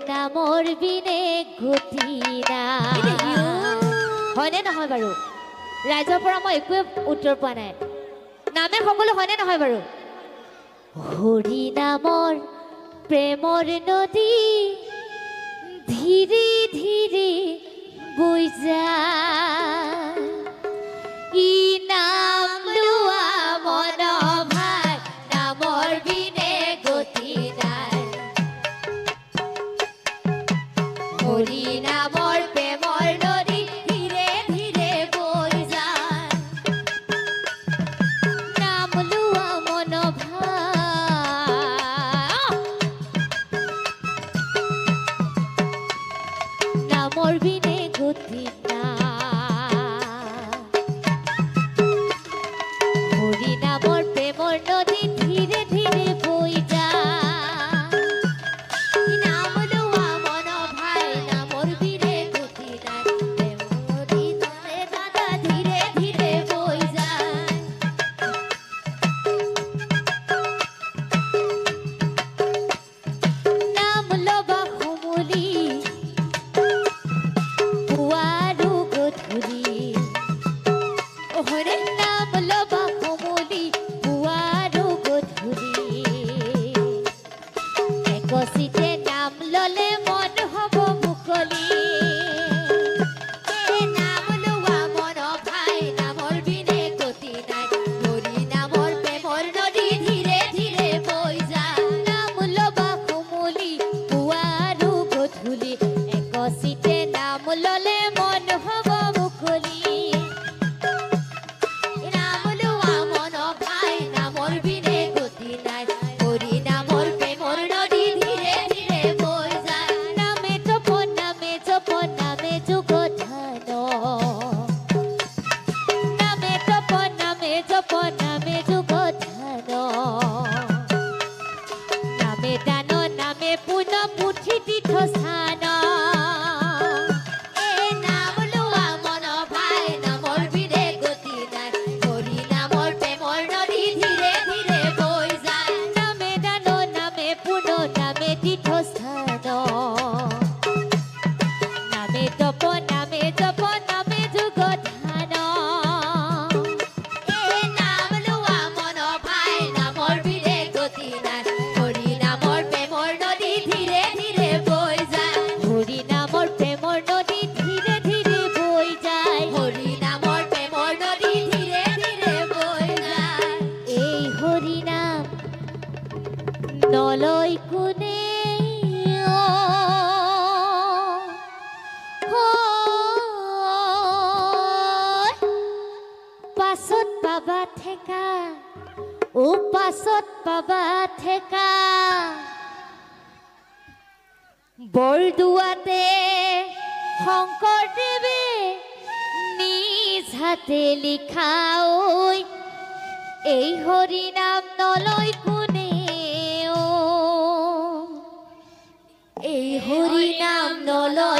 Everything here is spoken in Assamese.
নামৰ বিনে গতি নাই হয়নে নহয় বাৰু ৰাইজৰ পৰা মই একো উত্তৰ পোৱা নাই নামে সকলো হয়নে নহয় বাৰু হৰি নামৰ প্ৰেমৰ নদী ধীৰে ধীৰে বৈ যায় ই নাম লোৱা মন ভাই নামৰ বিনে গতি নাই হৰি নামৰ প্ৰেমৰ নদী ধীৰে ধীৰে বৈ যায় নাম লোৱা মন ভাই নামৰ বিনে গতি হৰি নামৰ প্ৰেমৰ নদী ধীৰে ধীৰে বৈ যায় নাম লোৱা মন ভাই নামৰ বিনে গতি নাই নদী তলে দাদা ধীৰে ধীৰে বৈ যায় নাম লবা সমলি পুৱাৰো গধূলি হৰে নাম লবা সমলি পুৱাৰো গধূলি একচিতে নাম ললে মন হব মুকলি নাম লোৱা মন ভাই নামৰ বিনে গতি নাই হৰি নামৰ প্ৰেমৰ নদী ধীৰে ধীৰে বৈ যায় নাম লবা সমলি পুৱাৰো গধূলি একচিতে নাম ললে মন হব মুকলি নাম লোৱা মন ভাই নামৰ বিনে গতি নাই হৰি নামৰ প্ৰেমৰ নদী ধীৰে ধীৰে বৈ যায় নামে জপ নামে যোগ ধ্যান নামে জপ নামে যোগ ধ্যান নামে দান নামে পুন পুথি তীৰ্থ স্থান নাম লোৱা মন ভাই নামৰ বিনে গতি নাই হৰি নামৰ প্ৰেমৰ নদী ধীৰে ধীৰে বৈ যায় নামে দান নামে পুন নামে তীৰ্থ স্থান নামে জপ নামে যোগ ধ্যান নাম লোৱা মন ভাই নামৰ বিনে গতি নাই হৰি নামৰ প্ৰেমৰ নদী ধীৰে ধীৰে বৈ যায় হৰি নামৰ প্ৰেমৰ নদী ধীৰে ধীৰে বৈ যায় হৰি নামৰ প্ৰেমৰ নদী ধীৰে ধীৰে বৈ যায় এই হৰি নাম নলয় কোনে পাছত পাবা ঠেকা পাছত পাবা ঠেকা বৰদুৱাতে শংকৰদেৱে নিজ হাতে লিখা ঐ এই হৰি নাম নলয় কোনে এই হৰি নাম নলয়